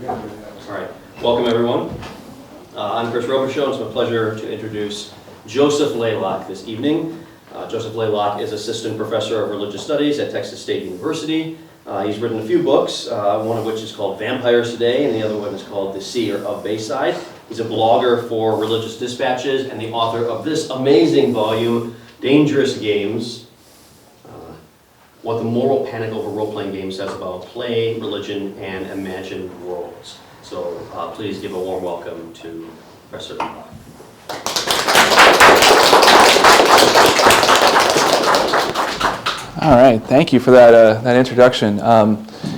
All right. Welcome, everyone. I'm Chris Robichaux. It's my pleasure to introduce Joseph Laycock this evening. Joseph Laycock is Assistant Professor of Religious Studies at Texas State University. He's written a few books, one of which is called Vampires Today, and the other one is called The Seer of Bayside. He's a blogger for Religious Dispatches and the author of this amazing volume, Dangerous Games, What the Moral Panic Over Role-Playing Games Says About Play, Religion, and Imagined Worlds. So please give a warm welcome to Professor Laycock. All right, thank you for that introduction.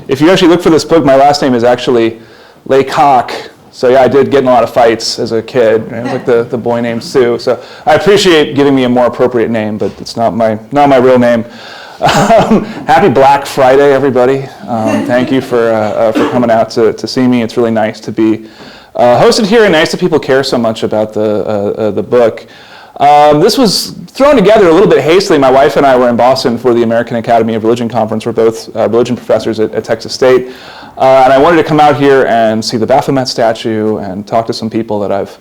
If you actually look for this book, my last name is actually Laycock. So yeah, I did get in a lot of fights as a kid. Right? It was like the boy named Sue. So I appreciate giving me a more appropriate name, but it's not my real name. Happy Black Friday, everybody. Thank you for coming out to see me. It's really nice to be hosted here, and nice that people care so much about the book. This was thrown together a little bit hastily. My wife and I were in Boston for the American Academy of Religion conference. We're both religion professors at Texas State. And I wanted to come out here and see the Baphomet statue and talk to some people that I've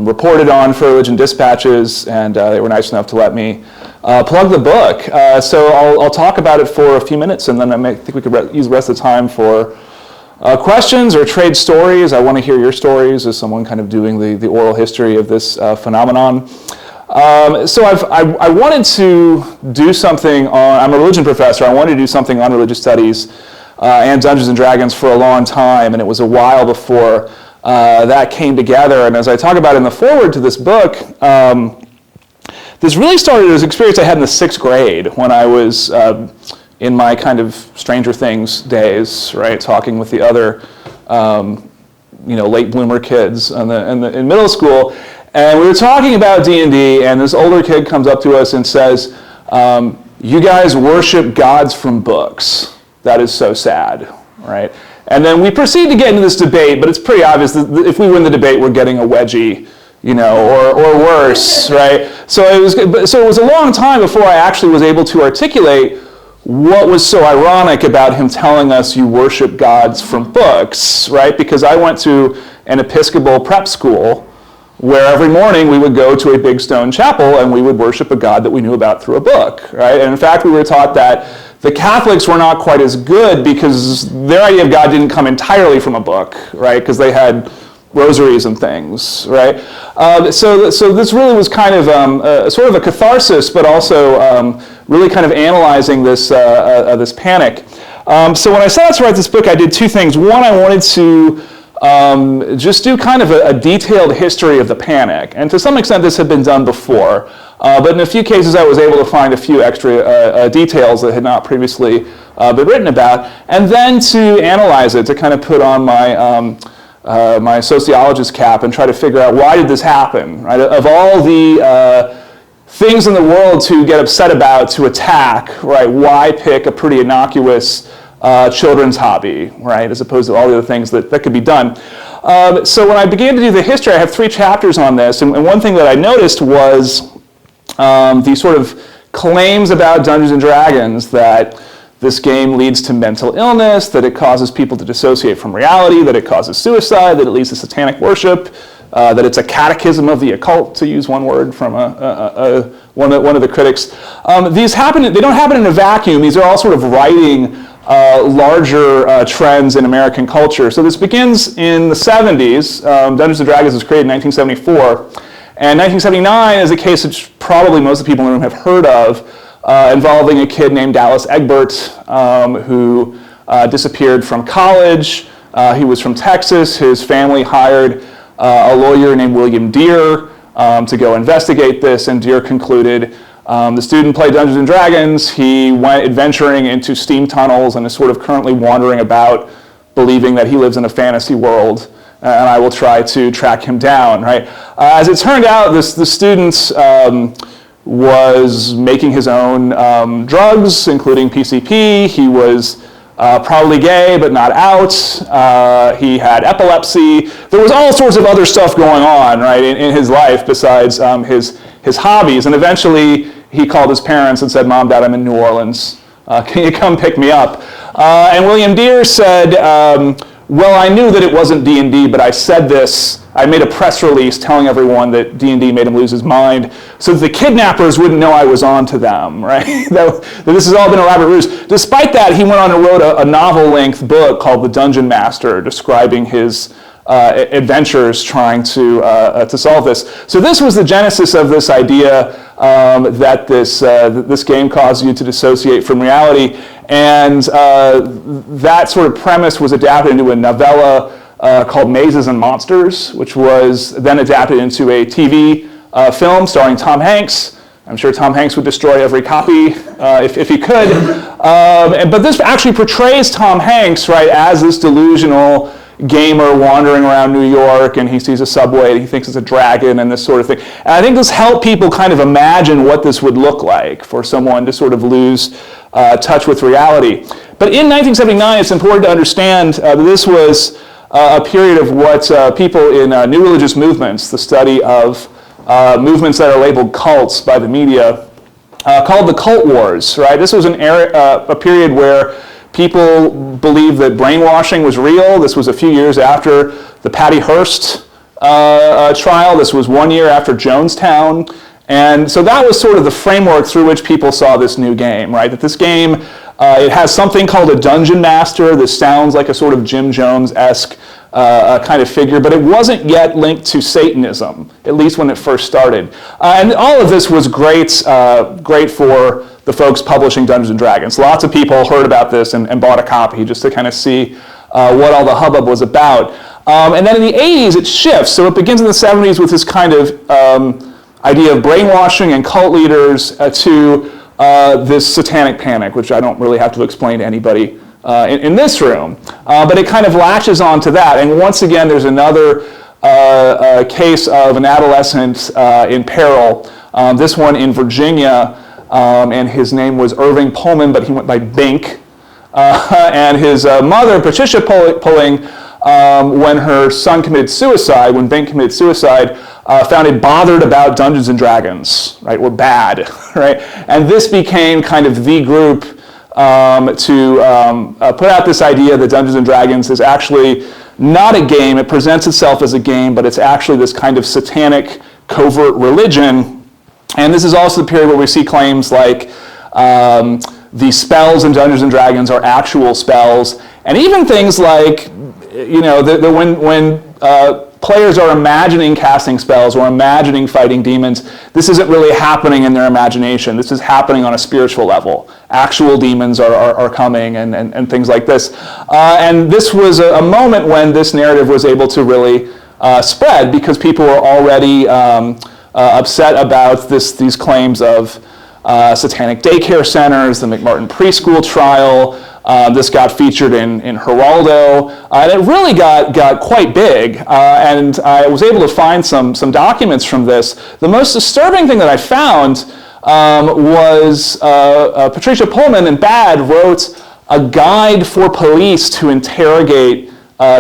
reported on for Religion Dispatches, and they were nice enough to let me plug the book. So I'll talk about it for a few minutes, and then I think we could use the rest of the time for questions or trade stories. I want to hear your stories as someone kind of doing the oral history of this phenomenon. So I wanted to do something on, I'm a religion professor, I wanted to do something on religious studies and Dungeons and Dragons for a long time, and it was a while before that came together. And as I talk about in the foreword to this book, this really started as an experience I had in the 6th grade when I was in my kind of Stranger Things days, right, talking with the other, late bloomer kids in middle school, and we were talking about D&D, and this older kid comes up to us and says, "You guys worship gods from books. That is so sad," right? And then we proceed to get into this debate, but it's pretty obvious that if we win the debate, we're getting a wedgie, or worse, right? So it was a long time before I actually was able to articulate what was so ironic about him telling us you worship gods from books, right? Because I went to an Episcopal prep school where every morning we would go to a big stone chapel and we would worship a god that we knew about through a book, right? And in fact, we were taught that the Catholics were not quite as good because their idea of God didn't come entirely from a book, right? Because they had rosaries and things, right? So this really was kind of sort of a catharsis, but also really kind of analyzing this panic. So when I set out to write this book, I did two things. One, I wanted to just do kind of a detailed history of the panic, and to some extent this had been done before, but in a few cases I was able to find a few extra details that had not previously been written about, and then to analyze it, to kind of put on my sociologist cap and try to figure out why did this happen, right? Of all the things in the world to get upset about, to attack, right? Why pick a pretty innocuous children's hobby, right? As opposed to all the other things that could be done. So when I began to do the history, I have 3 chapters on this, and one thing that I noticed was these sort of claims about Dungeons and Dragons that this game leads to mental illness, that it causes people to dissociate from reality, that it causes suicide, that it leads to satanic worship, that it's a catechism of the occult, to use one word from one of the critics. These they don't happen in a vacuum. These are all sort of writing larger trends in American culture. So this begins in the 70s. Dungeons and Dragons was created in 1974. And 1979 is a case that probably most of the people in the room have heard of, involving a kid named Dallas Egbert, who disappeared from college. He was from Texas. His family hired a lawyer named William Deere to go investigate this, and Deere concluded the student played Dungeons and Dragons. He went adventuring into steam tunnels and is sort of currently wandering about, believing that he lives in a fantasy world, and I will try to track him down, right? As it turned out, the student was making his own drugs, including PCP. He was probably gay, but not out. He had epilepsy. There was all sorts of other stuff going on, right, in his life besides his hobbies. And eventually, he called his parents and said, "Mom, Dad, I'm in New Orleans. Can you come pick me up?" And William Deere said, well, I knew that it wasn't D&D, but I said this, I made a press release telling everyone that D&D made him lose his mind so that the kidnappers wouldn't know I was on to them, right? that this has all been an elaborate ruse. Despite that, he went on and wrote a novel-length book called The Dungeon Master, describing his adventures trying to solve this. So this was the genesis of this idea that this game causes you to dissociate from reality, and that sort of premise was adapted into a novella called Mazes and Monsters, which was then adapted into a TV film starring Tom Hanks. I'm sure Tom Hanks would destroy every copy if he could. But this actually portrays Tom Hanks, right, as this delusional gamer wandering around New York, and he sees a subway and he thinks it's a dragon and this sort of thing. And I think this helped people kind of imagine what this would look like for someone to sort of lose touch with reality. But in 1979, it's important to understand that this was a period of what people in new religious movements, the study of movements that are labeled cults by the media, called the cult wars, right? This was a period where people believed that brainwashing was real. This was a few years after the Patty Hearst trial. This was 1 year after Jonestown. And so that was sort of the framework through which people saw this new game, right? That this game, it has something called a dungeon master. This sounds like a sort of Jim Jones-esque kind of figure, but it wasn't yet linked to Satanism, at least when it first started. And all of this was great for the folks publishing Dungeons & Dragons. Lots of people heard about this and bought a copy just to kind of see what all the hubbub was about. And then in the 80s, it shifts. So it begins in the 70s with this kind of idea of brainwashing and cult leaders to this satanic panic, which I don't really have to explain to anybody in this room. But it kind of latches onto that. And once again, there's another case of an adolescent in peril, this one in Virginia, and his name was Irving Pullman, but he went by Bink. And his mother, Patricia Pulling, when her son committed suicide, when Bink committed suicide, founded Bothered About Dungeons & Dragons, right, or BAD, right? And this became kind of the group to put out this idea that Dungeons & Dragons is actually not a game. It presents itself as a game, but it's actually this kind of satanic covert religion. And this is also the period where we see claims like the spells in Dungeons & Dragons are actual spells, and even things like, you know, when players are imagining casting spells or imagining fighting demons, this isn't really happening in their imagination. This is happening on a spiritual level. Actual demons are coming and things like this. And this was a moment when this narrative was able to really spread, because people were already upset about these claims of satanic daycare centers, the McMartin preschool trial. This got featured in Geraldo, and it really got quite big, and I was able to find some documents from this. The most disturbing thing that I found was Patricia Pullman in BAD wrote a guide for police to interrogate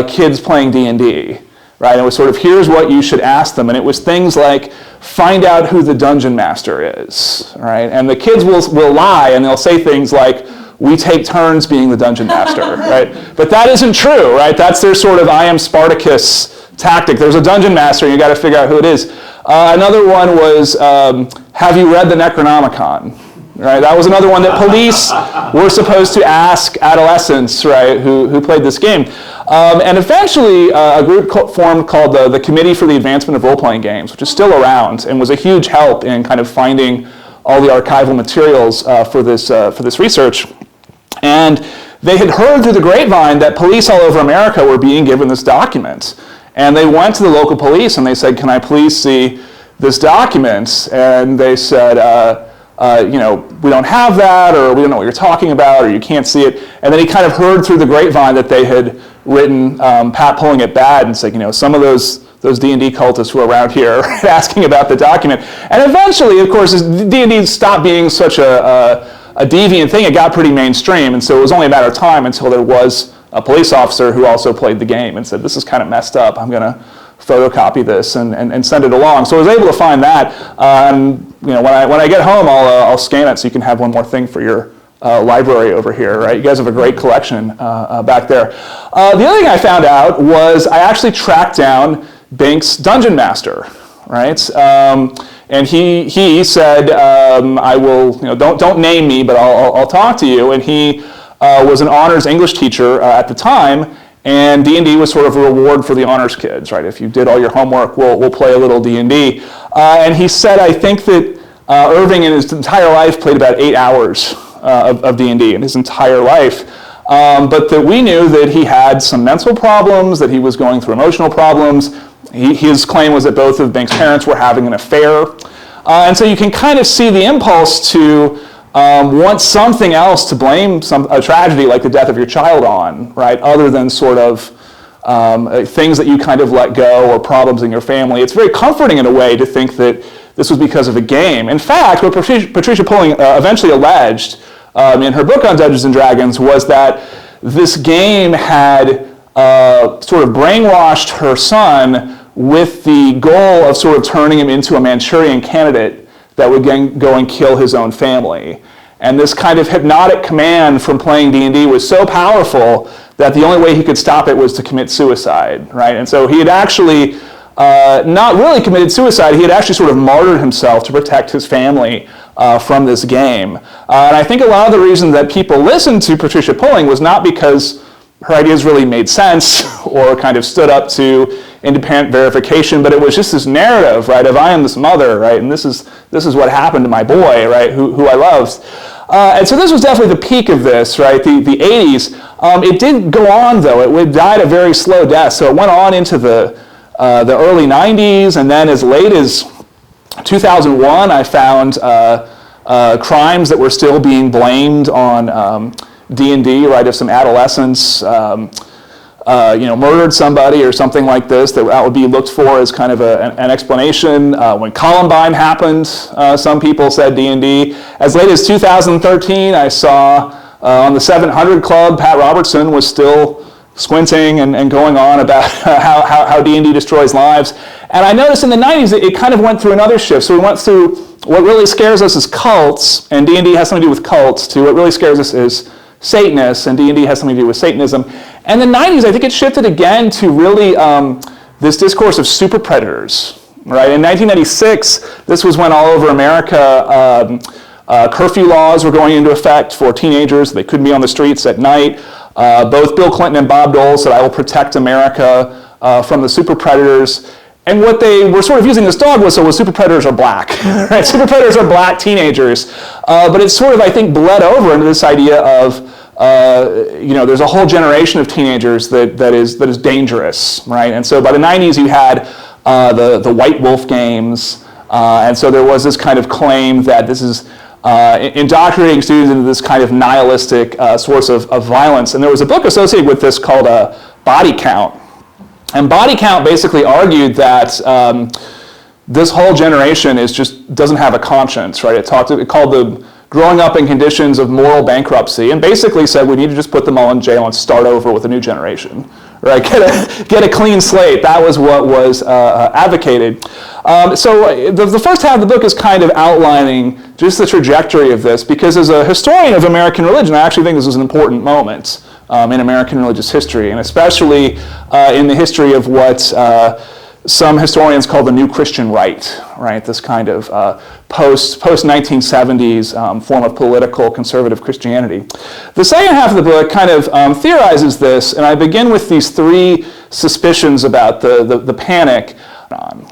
kids playing D&D. Right? It was sort of, here's what you should ask them. And it was things like, find out who the dungeon master is. Right? And the kids will lie, and they'll say things like, we take turns being the dungeon master. Right? But that isn't true. Right? That's their sort of I am Spartacus tactic. There's a dungeon master, and you got to figure out who it is. Another one was, have you read the Necronomicon? Right? That was another one that police were supposed to ask adolescents, right, who played this game. And eventually, a group formed called the Committee for the Advancement of Role-Playing Games, which is still around and was a huge help in kind of finding all the archival materials for this research. And they had heard through the grapevine that police all over America were being given this document. And they went to the local police and they said, can I please see this document? And they said, you know, we don't have that, or we don't know what you're talking about, or you can't see it. And then he kind of heard through the grapevine that they had written Pat Pulling at BAD and said, you know, some of those D&D cultists who are around here asking about the document. And eventually, of course, as D&D stopped being such a deviant thing, it got pretty mainstream. And so it was only a matter of time until there was a police officer who also played the game and said, this is kind of messed up. I'm going to photocopy this and send it along. So I was able to find that. You know, when I get home, I'll scan it so you can have one more thing for your library over here, right? You guys have a great collection back there. The other thing I found out was I actually tracked down Bink's dungeon master, right? And he said, I will, don't name me, but I'll talk to you. And he was an honors English teacher at the time, and D&D was sort of a reward for the honors kids, right? If you did all your homework, we'll play a little D&D. And he said, I think that Irving in his entire life played about 8 hours of D&D in his entire life. But that we knew that he had some mental problems, that he was going through emotional problems. His claim was that both of Bink's parents were having an affair. And so you can kind of see the impulse to want something else to blame a tragedy like the death of your child on, right? Other than sort of things that you kind of let go or problems in your family. It's very comforting in a way to think that this was because of a game. In fact, what Patricia Pulling eventually alleged in her book on Dungeons and Dragons was that this game had sort of brainwashed her son with the goal of sort of turning him into a Manchurian candidate that would then go and kill his own family. And this kind of hypnotic command from playing D&D was so powerful that the only way he could stop it was to commit suicide, right? And so he had actually not really committed suicide, he had actually sort of martyred himself to protect his family from this game. And I think a lot of the reason that people listened to Patricia Pulling was not because her ideas really made sense or kind of stood up to independent verification, but it was just this narrative, right, of I am this mother, right, and this is what happened to my boy, right, who I loved. And so this was definitely the peak of this, right, the 80s. It did go on, though. It died a very slow death, so it went on into the early 90s, and then as late as 2001, I found crimes that were still being blamed on D&D, right, if some adolescents murdered somebody or something like this, that would be looked for as kind of an explanation. When Columbine happened, some people said D&D. As late as 2013, I saw on the 700 Club, Pat Robertson was still squinting and going on about how D&D destroys lives. And I noticed in the 90s it kind of went through another shift. So we went through what really scares us is cults, and D&D has something to do with cults, to what really scares us is Satanists, and D&D has something to do with Satanism. And in the 90s, I think it shifted again to really this discourse of super predators, right? In 1996, this was when all over America, curfew laws were going into effect for teenagers. They couldn't be on the streets at night. Both Bill Clinton and Bob Dole said, I will protect America from the super predators. And what they were sort of using this dog whistle was super predators are black, right? Super predators are black teenagers. But it's sort of, I think, bled over into this idea of, there's a whole generation of teenagers that is dangerous, right? And so by the 90s, you had the White Wolf games. And so there was this kind of claim that this is indoctrinating students into this kind of nihilistic source of violence. And there was a book associated with this called Body Count. And Body Count basically argued that this whole generation doesn't have a conscience, right? It called them growing up in conditions of moral bankruptcy, and basically said we need to just put them all in jail and start over with a new generation, right? Get a clean slate. That was what was advocated. So the first half of the book is kind of outlining just the trajectory of this, because as a historian of American religion, I actually think this is an important moment in American religious history, and especially in the history of what some historians call the New Christian Right, right? This kind of post-1970s form of political conservative Christianity. The second half of the book kind of theorizes this, and I begin with these three suspicions about the panic.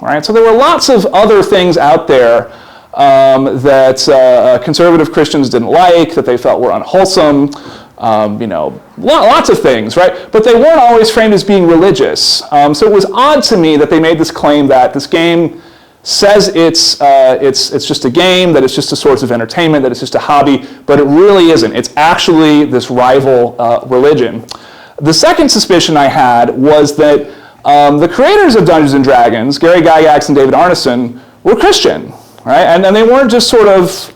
Right? So there were lots of other things out there that conservative Christians didn't like, that they felt were unwholesome, lots of things, right? But they weren't always framed as being religious. So it was odd to me that they made this claim that this game says it's just a game, that it's just a source of entertainment, that it's just a hobby, but it really isn't. It's actually this rival religion. The second suspicion I had was that the creators of Dungeons and Dragons, Gary Gygax and David Arneson, were Christian, right? And they weren't just sort of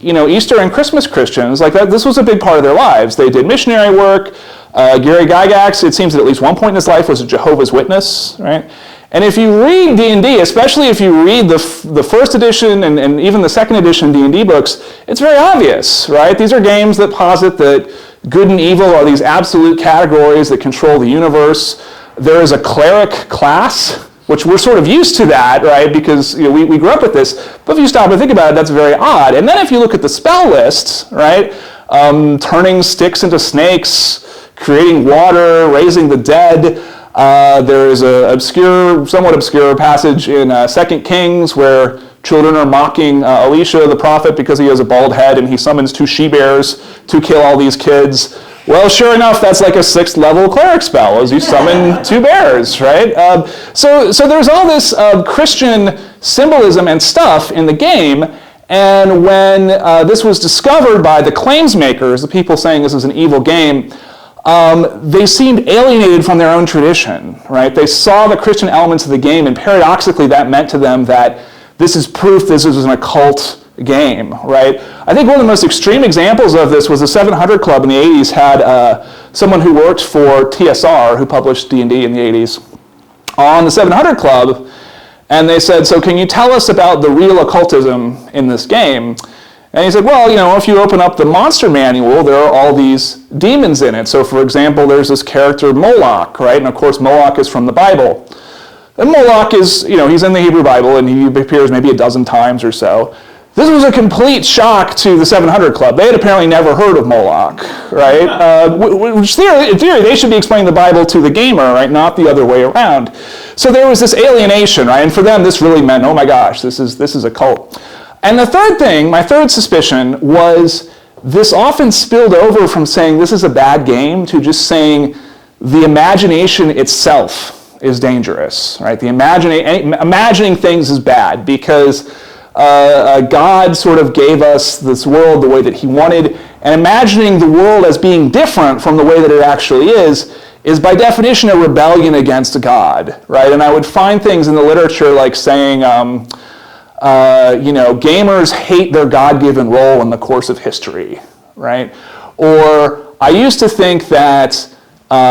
Easter and Christmas Christians. Like that, this was a big part of their lives. They did missionary work. Gary Gygax, it seems that at least one point in his life, was a Jehovah's Witness, right? And if you read D&D, especially if you read the first edition and even the second edition D&D books, it's very obvious, right? These are games that posit that good and evil are these absolute categories that control the universe. There is a cleric class, which we're sort of used to that, right? Because we grew up with this. But if you stop and think about it, that's very odd. And then if you look at the spell lists, right? Turning sticks into snakes, creating water, raising the dead. There is a somewhat obscure passage in 2 Kings where children are mocking Elisha the prophet because he has a bald head and he summons 2 she-bears to kill all these kids. Well, sure enough, that's like a 6th level cleric spell, as you summon 2 bears, right? So there's all this Christian symbolism and stuff in the game, and when this was discovered by the claims makers, the people saying this is an evil game, they seemed alienated from their own tradition, right? They saw the Christian elements of the game, and paradoxically that meant to them that this is proof this is an occult game, right? I think one of the most extreme examples of this was the 700 Club in the 80s had someone who worked for TSR, who published D&D in the 80s, on the 700 Club, and they said, so can you tell us about the real occultism in this game? And he said, well, if you open up the monster manual, there are all these demons in it. So for example, there's this character Moloch, right? And of course, Moloch is from the Bible. And Moloch is, he's in the Hebrew Bible, and he appears maybe a dozen times or so. This was a complete shock to the 700 Club. They had apparently never heard of Moloch, right? Which in theory, they should be explaining the Bible to the gamer, right? Not the other way around. So there was this alienation, right? And for them, this really meant, oh my gosh, this is a cult. And the third thing, my third suspicion, was this often spilled over from saying this is a bad game to just saying the imagination itself is dangerous, right? Imagining things is bad because God sort of gave us this world the way that he wanted, and imagining the world as being different from the way that it actually is by definition a rebellion against God, right? And I would find things in the literature like saying, gamers hate their God-given role in the course of history, right? Or I used to think that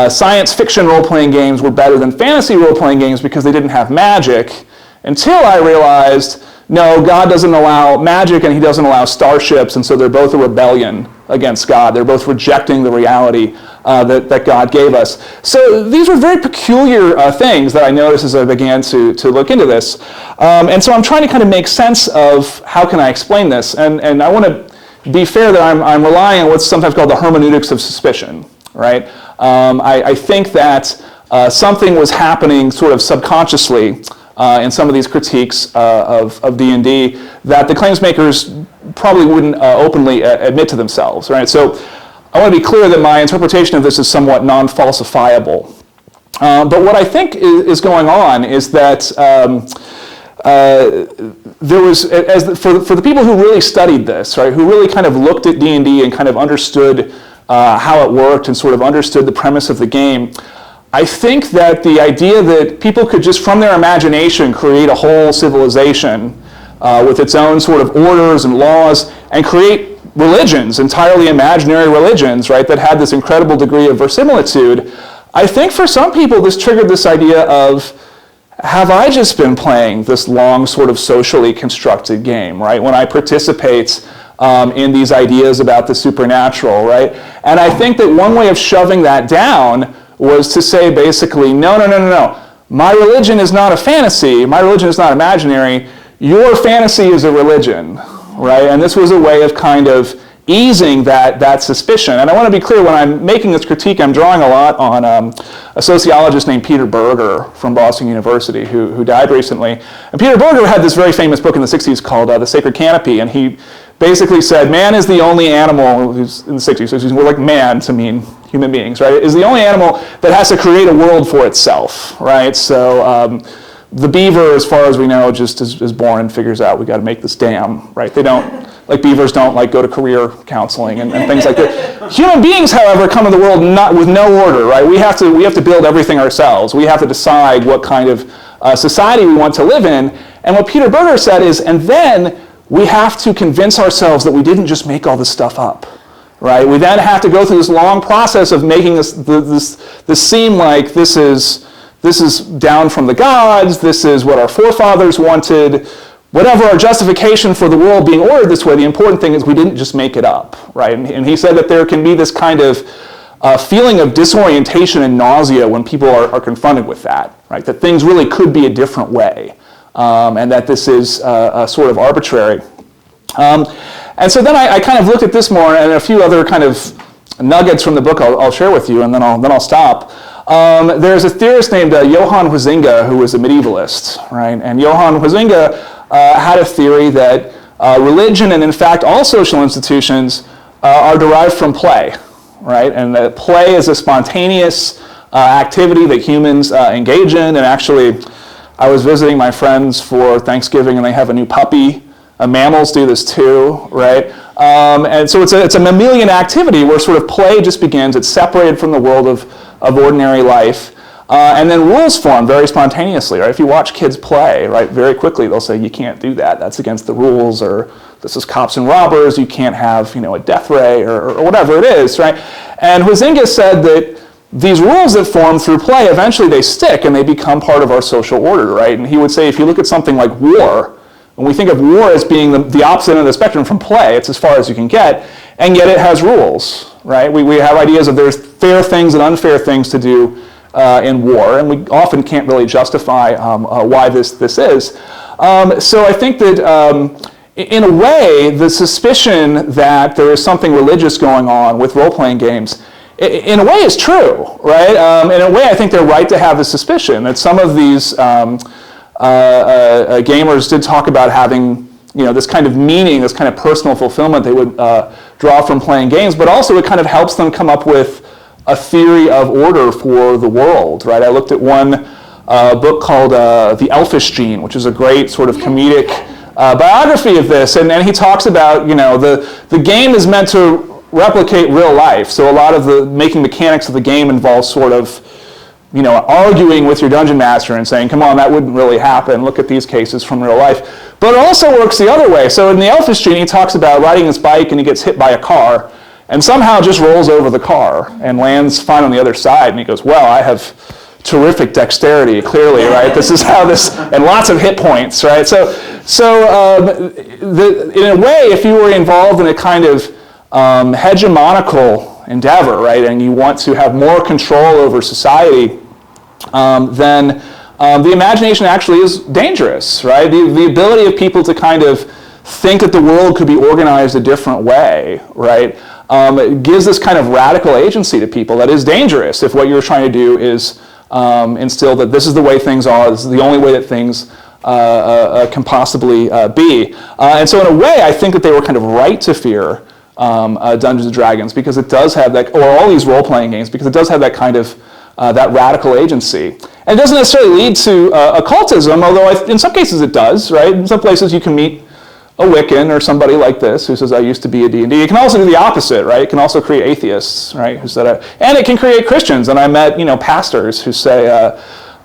science fiction role-playing games were better than fantasy role-playing games because they didn't have magic, until I realized, no, God doesn't allow magic and he doesn't allow starships, and so they're both a rebellion against God. They're both rejecting the reality that God gave us. So these were very peculiar things that I noticed as I began to look into this. And so I'm trying to kind of make sense of how can I explain this. And I want to be fair that I'm relying on what's sometimes called the hermeneutics of suspicion, right? I think that something was happening sort of subconsciously in some of these critiques of D&D that the claims makers probably wouldn't openly admit to themselves, right? So I want to be clear that my interpretation of this is somewhat non-falsifiable. But what I think is going on is that there was, for the people who really studied this, right, who really kind of looked at D&D and kind of understood how it worked and sort of understood the premise of the game, I think that the idea that people could just from their imagination create a whole civilization with its own sort of orders and laws and create religions, entirely imaginary religions, right, that had this incredible degree of verisimilitude, I think for some people this triggered this idea of, have I just been playing this long sort of socially constructed game, right, when I participate in these ideas about the supernatural, right? And I think that one way of shoving that down was to say basically, no. My religion is not a fantasy. My religion is not imaginary. Your fantasy is a religion, right? And this was a way of kind of easing that suspicion. And I want to be clear, when I'm making this critique, I'm drawing a lot on a sociologist named Peter Berger from Boston University who died recently. And Peter Berger had this very famous book in the 60s called The Sacred Canopy, and he basically said man is the only animal, who's in the 60s, so we're like man to mean human beings, right, is the only animal that has to create a world for itself, right? So the beaver, as far as we know, just is born and figures out we got to make this dam, right? They don't, like beavers don't like go to career counseling and things like that. Human beings, however, come to the world not with no order, right? We have to build everything ourselves. We have to decide what kind of society we want to live in. And what Peter Berger said is, and then we have to convince ourselves that we didn't just make all this stuff up. Right? We then have to go through this long process of making this seem like this is this is down from the gods, this is what our forefathers wanted, whatever our justification for the world being ordered this way, the important thing is we didn't just make it up, right? And he said that there can be this kind of feeling of disorientation and nausea when people are confronted with that, right? That things really could be a different way, and that this is sort of arbitrary. And so then I kind of looked at this more, and a few other kind of nuggets from the book I'll share with you, and then I'll stop. There's a theorist named Johann Huizinga, who was a medievalist, right? And Johann Huizinga had a theory that religion, and in fact all social institutions, are derived from play, right? And that play is a spontaneous activity that humans engage in. And actually, I was visiting my friends for Thanksgiving, and they have a new puppy. Mammals do this too, right? And so it's a mammalian activity where sort of play just begins. It's separated from the world of ordinary life. And then rules form very spontaneously, right? If you watch kids play, right, very quickly they'll say, you can't do that. That's against the rules, or this is cops and robbers. You can't have, a death ray, or whatever it is, right? And Huizinga said that these rules that form through play, eventually they stick and they become part of our social order, right? And he would say, if you look at something like war, when we think of war as being the opposite end of the spectrum from play, it's as far as you can get, and yet it has rules, right? We have ideas of there's fair things and unfair things to do in war, and we often can't really justify why this is. So I think that in a way, the suspicion that there is something religious going on with role-playing games, in a way is true, right? In a way, I think they're right to have the suspicion that some of these gamers did talk about having, this kind of meaning, this kind of personal fulfillment they would draw from playing games, but also it kind of helps them come up with a theory of order for the world, right? I looked at one book called The Elfish Gene, which is a great sort of comedic biography of this, and he talks about, the game is meant to replicate real life, so a lot of the making mechanics of the game involves sort of arguing with your dungeon master and saying, come on, that wouldn't really happen. Look at these cases from real life. But it also works the other way. So in the Elfish Gene, he talks about riding his bike and he gets hit by a car and somehow just rolls over the car and lands fine on the other side. And he goes, well, I have terrific dexterity, clearly, right? This is how this, and lots of hit points, right? So in a way, if you were involved in a kind of hegemonical endeavor, right, and you want to have more control over society, then the imagination actually is dangerous, right? The ability of people to kind of think that the world could be organized a different way, right, it gives this kind of radical agency to people that is dangerous if what you're trying to do is instill that this is the way things are, this is the only way that things can possibly be. And so in a way, I think that they were kind of right to fear Dungeons & Dragons, because it does have that, or all these role-playing games, because it does have that kind of, that radical agency. And it doesn't necessarily lead to occultism, although in some cases it does, right? In some places you can meet a Wiccan or somebody like this who says, I used to be a D&D. It can also do the opposite, right? It can also create atheists, right? Who said, and it can create Christians. And I met, pastors who say,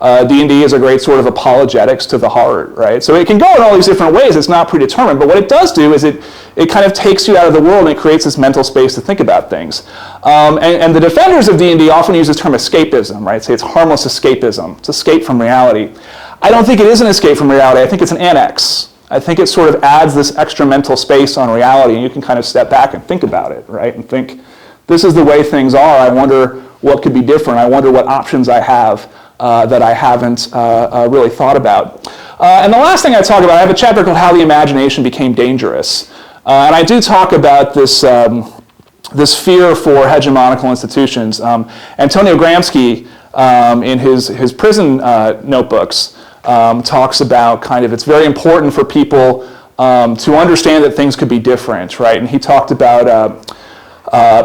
D&D is a great sort of apologetics to the heart, right? So it can go in all these different ways. It's not predetermined. But what it does do is it kind of takes you out of the world and it creates this mental space to think about things. And the defenders of D&D often use this term escapism, right? Say it's harmless escapism. It's escape from reality. I don't think it is an escape from reality. I think it's an annex. I think it sort of adds this extra mental space on reality, and you can kind of step back and think about it, right? And think, this is the way things are. I wonder what could be different. I wonder what options I have that I haven't really thought about. And the last thing I talk about, I have a chapter called How the Imagination Became Dangerous. And I do talk about this, this fear for hegemonical institutions. Antonio Gramsci, in his prison notebooks, talks about kind of, it's very important for people to understand that things could be different, right? And he talked about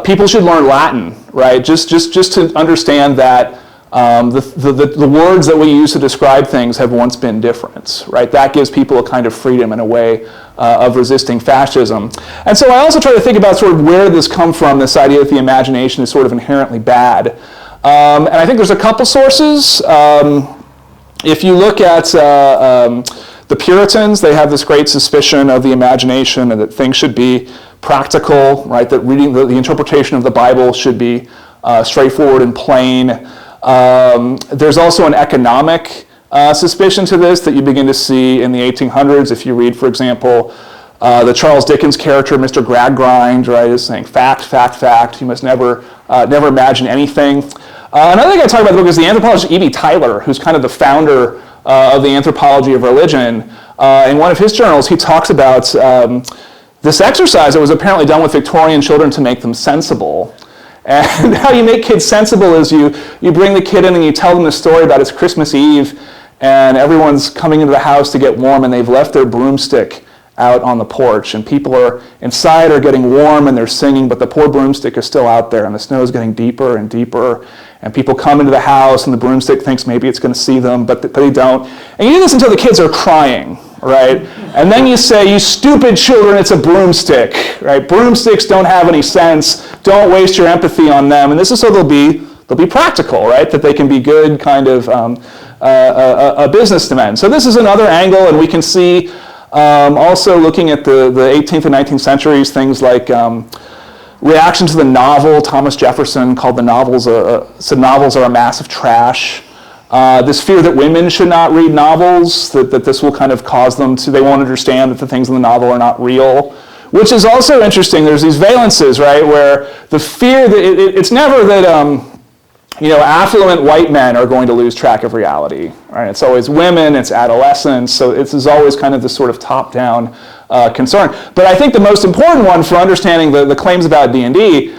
people should learn Latin, right? Just to understand that the words that we use to describe things have once been different, right? That gives people a kind of freedom in a way of resisting fascism. And so I also try to think about sort of where this come from, this idea that the imagination is sort of inherently bad. And I think there's a couple sources. If you look at the Puritans, they have this great suspicion of the imagination and that things should be practical, right? That reading the interpretation of the Bible should be straightforward and plain. There's also an economic suspicion to this that you begin to see in the 1800s. If you read, for example, the Charles Dickens character, Mr. Gradgrind, right, is saying fact, fact, fact. You must never imagine anything. Another thing I talk about in the book is the anthropologist E.B. Tyler, who's kind of the founder of the anthropology of religion. In one of his journals, he talks about this exercise that was apparently done with Victorian children to make them sensible. And how you make kids sensible is you bring the kid in and you tell them the story about it's Christmas Eve and everyone's coming into the house to get warm and they've left their broomstick out on the porch and people are inside are getting warm and they're singing, but the poor broomstick is still out there and the snow is getting deeper and deeper and people come into the house and the broomstick thinks maybe it's going to see them, but they don't. And you do this until the kids are crying, right? And then you say, you stupid children, it's a broomstick, right? Broomsticks don't have any sense. Don't waste your empathy on them. And this is so they'll be practical, right? That they can be good kind of businessmen. So this is another angle, and we can see also looking at the 18th and 19th centuries, things like reaction to the novel. Thomas Jefferson called the novels, said novels are a mass of trash. This fear that women should not read novels, that this will kind of cause them to, they won't understand that the things in the novel are not real. Which is also interesting. There's these valences, right, where the fear that it's never that affluent white men are going to lose track of reality, right? It's always women, it's adolescents, so it's always kind of this sort of top-down concern. But I think the most important one for understanding the claims about D&D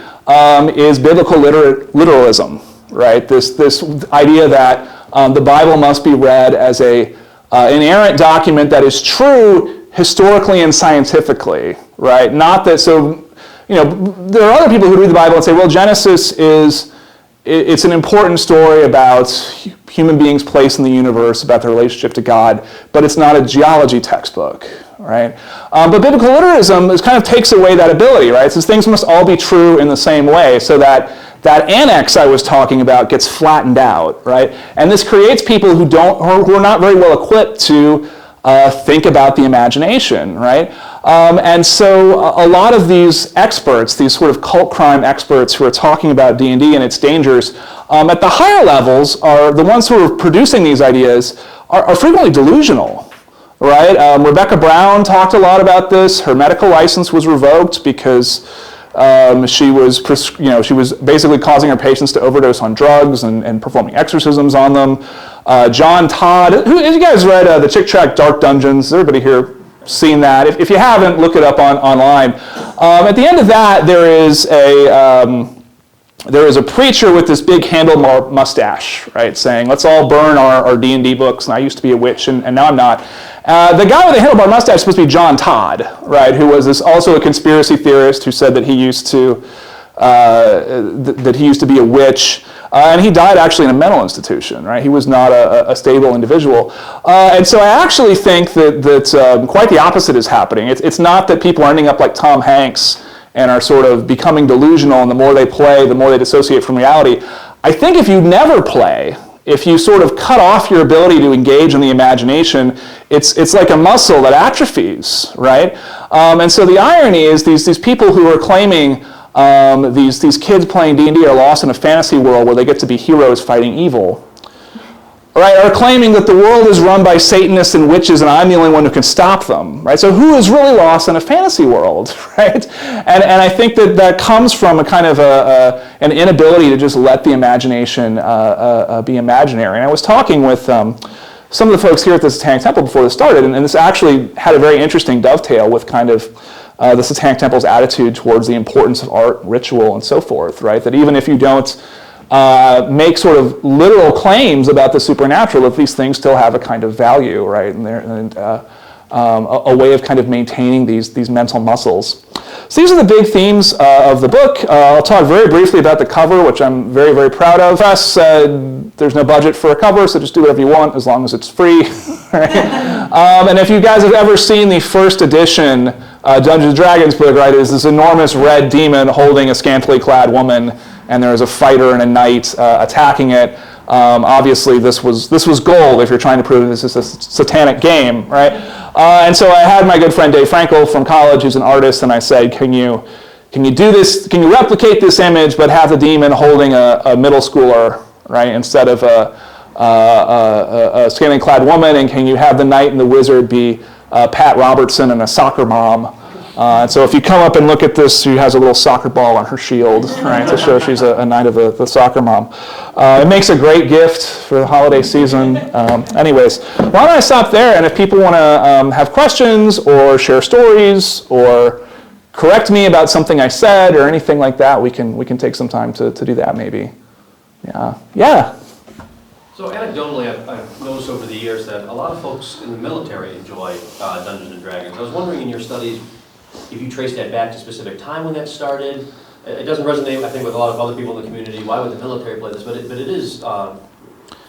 is biblical literalism, right? This idea that the Bible must be read as an inerrant document that is true historically and scientifically, right? Not that, so, there are other people who read the Bible and say, well, Genesis it's an important story about human beings' place in the universe, about their relationship to God, but it's not a geology textbook, right? But biblical literalism kind of takes away that ability, right? It says things must all be true in the same way, so that annex I was talking about gets flattened out, right? And this creates people who are not very well equipped to think about the imagination, right? And so a lot of these experts, these sort of cult crime experts who are talking about D&D and its dangers, at the higher levels are the ones who are producing these ideas are frequently delusional, right? Rebecca Brown talked a lot about this. Her medical license was revoked because she was basically causing her patients to overdose on drugs and performing exorcisms on them. John Todd, have you guys read the Chick Tract Dark Dungeons? Has everybody here seen that? If you haven't, look it up online. At the end of that, there is a preacher with this big handlebar mustache, right, saying, let's all burn our D&D books, and I used to be a witch, and now I'm not. The guy with the handlebar mustache is supposed to be John Todd, right, who was also a conspiracy theorist who said that he used to be a witch, and he died actually in a mental institution, right? He was not a stable individual. And so I actually think that quite the opposite is happening. It's not that people are ending up like Tom Hanks and are sort of becoming delusional, and the more they play, the more they dissociate from reality. I think if you never play, if you sort of cut off your ability to engage in the imagination, it's like a muscle that atrophies, right? And so the irony is these people who are claiming these kids playing D&D are lost in a fantasy world where they get to be heroes fighting evil, right, are claiming that the world is run by Satanists and witches and I'm the only one who can stop them, right? So who is really lost in a fantasy world, right? And I think that comes from a kind of an inability to just let the imagination be imaginary. And I was talking with some of the folks here at the Satanic Temple before this started, and this actually had a very interesting dovetail with kind of the Satanic Temple's attitude towards the importance of art, ritual, and so forth, right? That even if you don't make sort of literal claims about the supernatural, that these things still have a kind of value, right? And a way of kind of maintaining these mental muscles. So these are the big themes of the book. I'll talk very briefly about the cover, which I'm very, very proud of. The press said there's no budget for a cover, so just do whatever you want as long as it's free. Right? And if you guys have ever seen the first edition Dungeons & Dragons book, right, is this enormous red demon holding a scantily clad woman, and there's a fighter and a knight attacking it. Obviously, this was gold if you're trying to prove this is a satanic game, right? And so I had my good friend Dave Frankel from college, who's an artist, and I said, can you do this? Can you replicate this image, but have the demon holding a middle schooler right? Instead of a scaling-clad woman, and can you have the knight and the wizard be Pat Robertson and a soccer mom? And so if you come up and look at this, she has a little soccer ball on her shield, right, to show she's a knight of the soccer mom. It makes a great gift for the holiday season. Anyways, why don't I stop there, and if people want to have questions or share stories or correct me about something I said or anything like that, we can take some time to do that maybe. Yeah. So anecdotally, I've noticed over the years that a lot of folks in the military enjoy Dungeons and Dragons. I was wondering in your studies if you trace that back to a specific time when that started. It doesn't resonate, I think, with a lot of other people in the community. Why would the military play this? But it is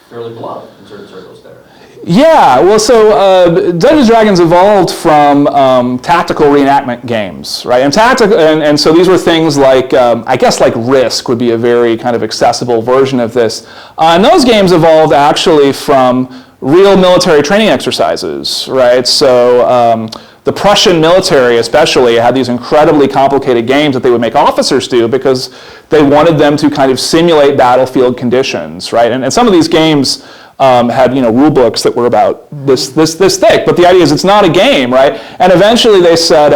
fairly beloved in certain circles there. Yeah, well, so Dungeons and Dragons evolved from tactical reenactment games, right? And so these were things like, I guess like Risk would be a very kind of accessible version of this. And those games evolved actually from real military training exercises, right? So the Prussian military especially had these incredibly complicated games that they would make officers do because they wanted them to kind of simulate battlefield conditions, right? And some of these games had rule books that were about this thick, but the idea is it's not a game, right? And eventually they said,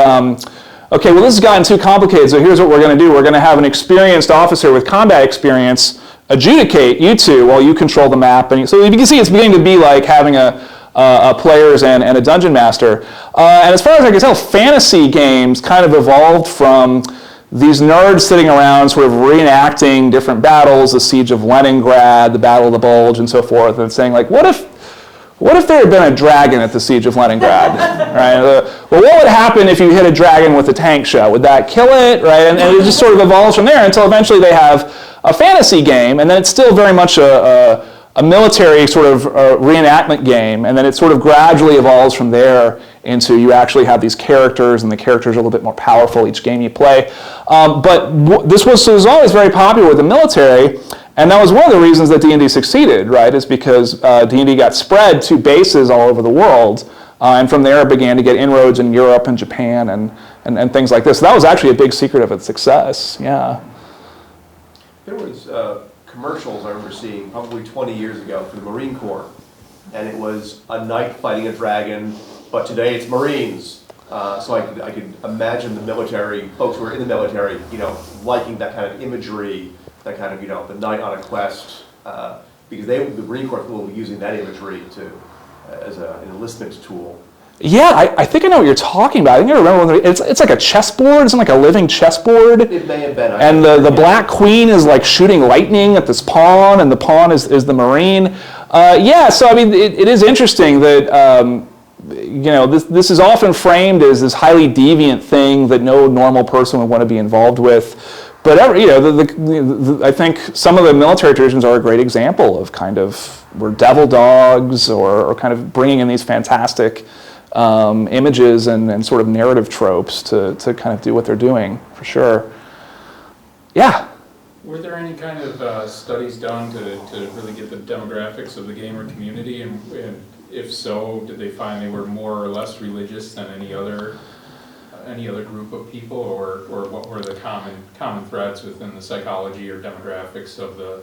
okay, well this has gotten too complicated, so here's what we're going to do. We're going to have an experienced officer with combat experience adjudicate you two while you control the map. And so you can see it's beginning to be like having a players and a dungeon master. And as far as I can tell, fantasy games kind of evolved from these nerds sitting around sort of reenacting different battles, the Siege of Leningrad, the Battle of the Bulge, and so forth, and saying like, what if there had been a dragon at the Siege of Leningrad, right? Well, what would happen if you hit a dragon with a tank shell? Would that kill it, right? And it just sort of evolves from there until eventually they have a fantasy game, and then it's still very much a military sort of reenactment game, and then it sort of gradually evolves from there into you actually have these characters, and the characters are a little bit more powerful each game you play. But this was always very popular with the military, and that was one of the reasons that D&D succeeded, right, is because D&D got spread to bases all over the world, and from there it began to get inroads in Europe and Japan and things like this. So that was actually a big secret of its success, yeah. There was commercials I remember seeing probably 20 years ago for the Marine Corps, and it was a knight fighting a dragon, but today it's Marines. So I could imagine the military, folks who are in the military, liking that kind of imagery, that kind of, the knight on a quest, because the Marine Corps were using that imagery as an enlistment tool. Yeah, I think I know what you're talking about. I think I remember when it's like a chessboard. It's like a living chessboard. It may have been. And the Black Queen is like shooting lightning at this pawn, and the pawn is the Marine. So I mean, it is interesting that this is often framed as this highly deviant thing that no normal person would want to be involved with. But I think some of the military traditions are a great example of kind of we're devil dogs or kind of bringing in these fantastic images and sort of narrative tropes to kind of do what they're doing, for sure. Yeah? Were there any kind of studies done to really get the demographics of the gamer community? And if so, did they find they were more or less religious than any other group of people? Or what were the common threads within the psychology or demographics of the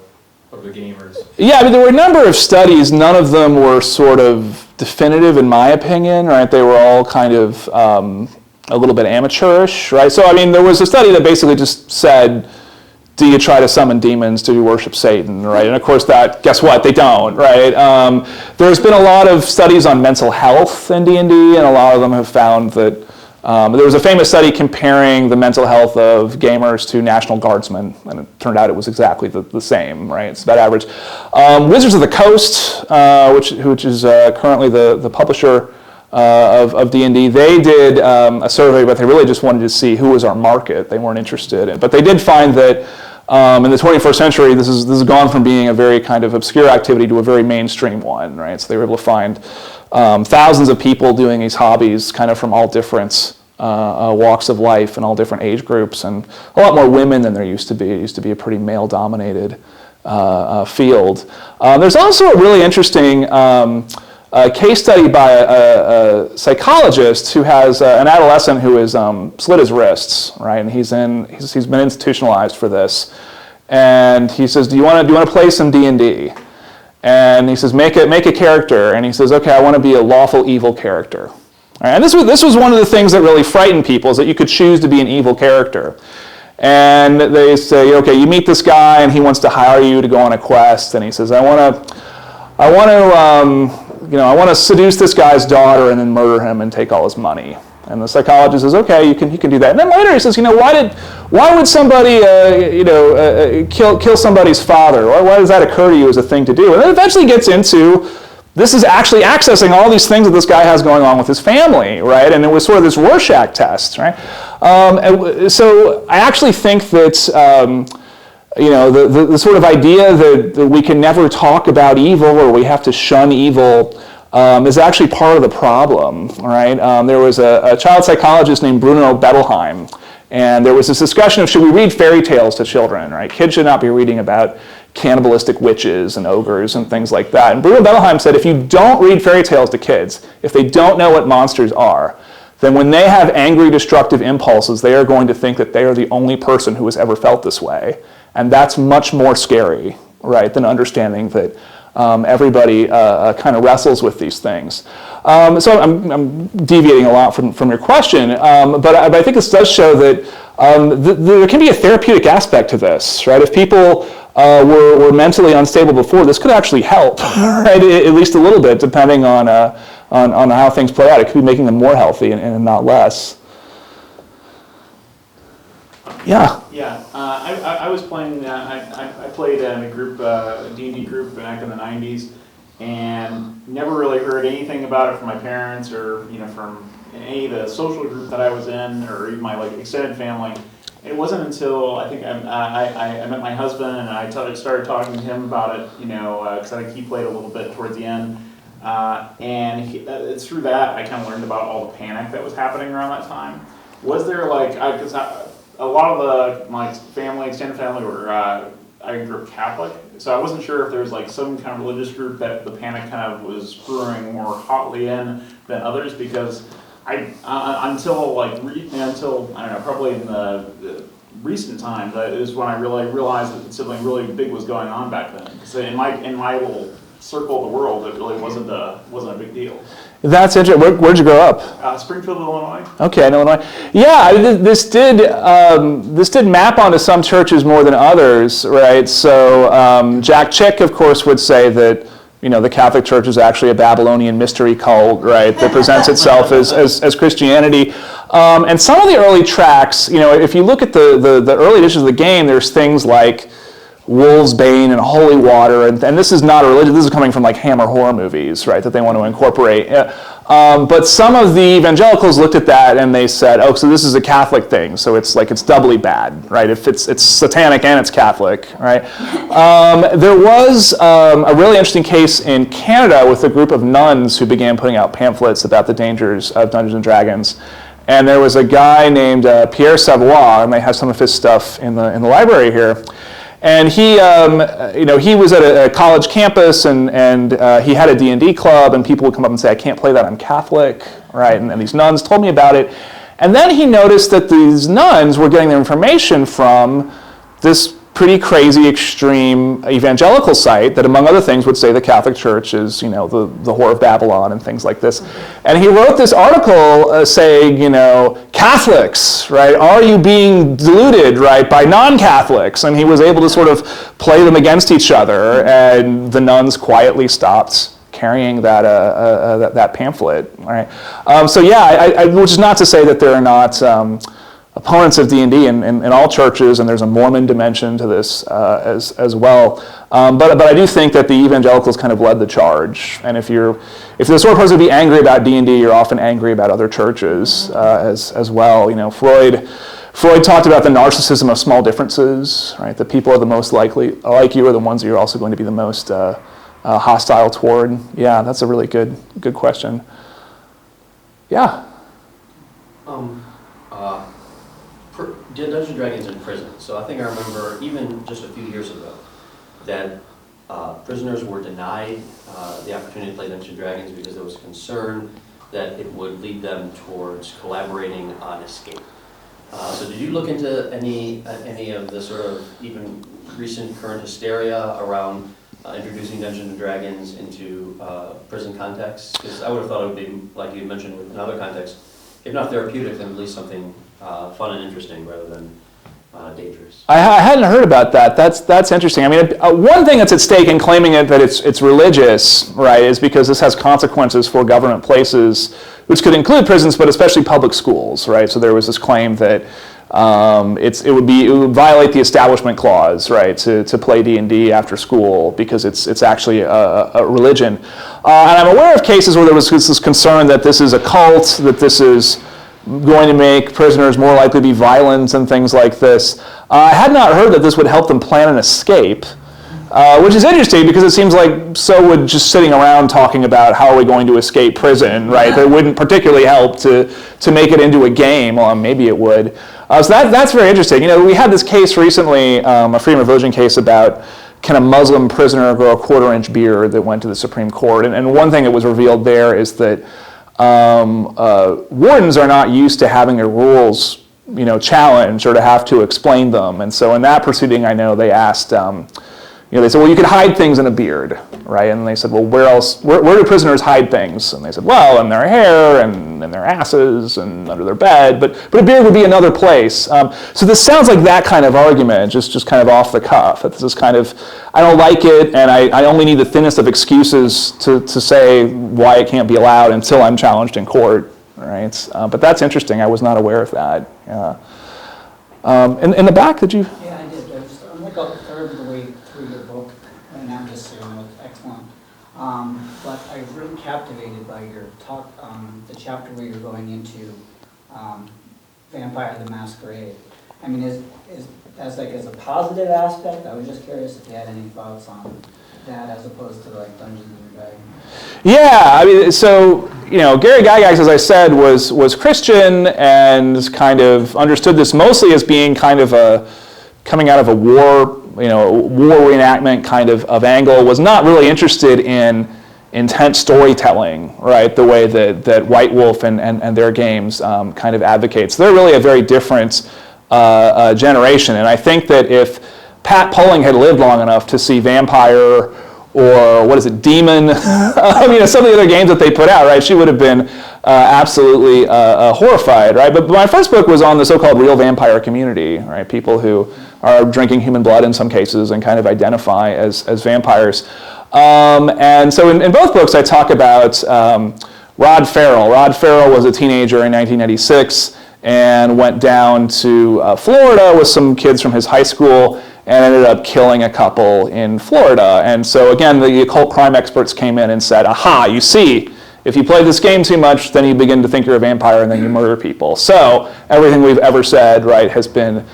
gamers? Yeah, I mean, there were a number of studies. None of them were sort of definitive, in my opinion, right? They were all kind of a little bit amateurish, right? So, I mean, there was a study that basically just said, do you try to summon demons to worship Satan, right? And of course guess what? They don't, right? There's been a lot of studies on mental health in D&D, and a lot of them have found that there was a famous study comparing the mental health of gamers to National Guardsmen, and it turned out it was exactly the same, right? It's about average. Wizards of the Coast, which is currently the publisher of D&D, they did a survey, but they really just wanted to see who was our market. They weren't interested in, but they did find that in the 21st century, this has gone from being a very kind of obscure activity to a very mainstream one, right? So they were able to find thousands of people doing these hobbies kind of from all different walks of life and all different age groups, and a lot more women than there used to be. It used to be a pretty male-dominated field. There's also a really interesting case study by a psychologist who has an adolescent who has slit his wrists, right? And he's been institutionalized for this. And he says, do you want to play some D&D? And he says, make a character. And he says, okay, I want to be a lawful evil character. All right, and this was one of the things that really frightened people, is that you could choose to be an evil character. And they say, okay, you meet this guy, and he wants to hire you to go on a quest. And he says, I want to seduce this guy's daughter and then murder him and take all his money. And the psychologist says, okay, you can do that. And then later he says, why would somebody, kill somebody's father? Why does that occur to you as a thing to do? And then it eventually gets into, this is actually accessing all these things that this guy has going on with his family, right? And it was sort of this Rorschach test, right? So I actually think that, the sort of idea that we can never talk about evil, or we have to shun evil, is actually part of the problem, right? There was a child psychologist named Bruno Bettelheim, and there was this discussion of, should we read fairy tales to children, right? Kids should not be reading about cannibalistic witches and ogres and things like that. And Bruno Bettelheim said, if you don't read fairy tales to kids, if they don't know what monsters are, then when they have angry, destructive impulses, they are going to think that they are the only person who has ever felt this way. And that's much more scary, right, than understanding that everybody kind of wrestles with these things. So I'm deviating a lot from your question, but I think this does show that there can be a therapeutic aspect to this, right? If people were mentally unstable before, this could actually help, right? At least a little bit, depending on how things play out. It could be making them more healthy and not less. Yeah. Yeah, I was playing. I played in a group, a D&D group back in the '90s, and never really heard anything about it from my parents or from any of the social group that I was in, or even my extended family. It wasn't until I think I met my husband and I started talking to him about it, because I think he played a little bit towards the end, and it's through that I kind of learned about all the panic that was happening around that time. Was there because a lot of my extended family were, I grew up Catholic, so I wasn't sure if there was some kind of religious group that the panic kind of was brewing more hotly in than others, because until I don't know, probably in the recent times, is when I really realized that something really big was going on back then. So in my little circle of the world, it really wasn't a big deal. That's interesting. Where'd you grow up? Springfield, Illinois. Okay, in Illinois. Yeah, this did map onto some churches more than others, right? So Jack Chick, of course, would say that the Catholic Church is actually a Babylonian mystery cult, right? That presents itself as Christianity. And some of the early tracks, if you look at the early editions of the game, there's things like Wolf's Bane and Holy Water, and this is not a religion, this is coming from Hammer horror movies, right, that they want to incorporate. But some of the evangelicals looked at that and they said, oh, so this is a Catholic thing, so it's doubly bad, right? If it's satanic and it's Catholic, right? There was a really interesting case in Canada with a group of nuns who began putting out pamphlets about the dangers of Dungeons and Dragons. And there was a guy named Pierre Savoie, and they have some of his stuff in the library here. And he was at a college campus, and he had a D&D club, and people would come up and say, I can't play that, I'm Catholic, right? And these nuns told me about it. And then he noticed that these nuns were getting their information from this pretty crazy, extreme evangelical site that, among other things, would say the Catholic Church is, the whore of Babylon and things like this. And he wrote this article saying, Catholics, right, are you being deluded, right, by non-Catholics? And he was able to sort of play them against each other, and the nuns quietly stopped carrying that pamphlet, right? So yeah, which is not to say that there are not opponents of D&D in all churches, and there's a Mormon dimension to this as well. But I do think that the evangelicals kind of led the charge. And if you're the sort of person to be angry about D&D, you're often angry about other churches as well. Freud talked about the narcissism of small differences, right? The people are the most likely like you are the ones that you're also going to be the most hostile toward. Yeah, that's a really good question. Yeah. Dungeons and Dragons in prison. So I think I remember even just a few years ago that prisoners were denied the opportunity to play Dungeons and Dragons because there was concern that it would lead them towards collaborating on escape. So did you look into any of the sort of even recent current hysteria around introducing Dungeons and Dragons into prison contexts? Because I would have thought it would be, like you mentioned in other contexts, if not therapeutic, then at least something fun and interesting rather than dangerous. I hadn't heard about that. That's interesting. I mean, one thing that's at stake in claiming it that it's religious, right, is because this has consequences for government places, which could include prisons, but especially public schools, right? So there was this claim that it would violate the Establishment Clause, right, to play D&D after school because it's actually a religion. And I'm aware of cases where there was this concern that this is a cult, that this is going to make prisoners more likely to be violent and things like this. I had not heard that this would help them plan an escape, which is interesting because it seems like so would just sitting around talking about how are we going to escape prison, right? That wouldn't particularly help to make it into a game. Well, maybe it would. So that's very interesting. You know, we had this case recently, a freedom of religion case about can a Muslim prisoner grow a 1/4-inch beard that went to the Supreme Court. And one thing that was revealed there is that wardens are not used to having their rules, you know, challenged or to have to explain them. And so in that proceeding, I know they asked, they said, well, you could hide things in a beard, right? And they said, well, where do prisoners hide things? And they said, well, in their hair and in their asses and under their bed, but a beard would be another place. So this sounds like that kind of argument, just kind of off the cuff. That this is kind of, I don't like it, and I only need the thinnest of excuses to say why it can't be allowed until I'm challenged in court, right? But that's interesting. I was not aware of that. In the back, did you? Yeah, I did. I'm like a third of the way through your book, and I'm just saying it was excellent. But I was really captivated by your talk, the chapter where you're going into Vampire the Masquerade. I mean, is as a positive aspect? I was just curious if you had any thoughts on that as opposed to like Dungeons and Dragons. Yeah, I mean, so, Gary Gygax, as I said, was Christian and kind of understood this mostly as being kind of coming out of a war reenactment kind of angle, was not really interested in intense storytelling, right, the way that White Wolf and their games kind of advocates. They're really a very different generation, and I think that if Pat Pulling had lived long enough to see Vampire or Demon, some of the other games that they put out, right, she would have been absolutely horrified, right? But my first book was on the so-called real vampire community, right? People who are drinking human blood in some cases and kind of identify as vampires. And so in both books I talk about Rod Farrell. Rod Farrell was a teenager in 1996 and went down to Florida with some kids from his high school and ended up killing a couple in Florida. And so again, the occult crime experts came in and said, aha, you see, if you play this game too much, then you begin to think you're a vampire and then you murder people. So everything we've ever said, right, has been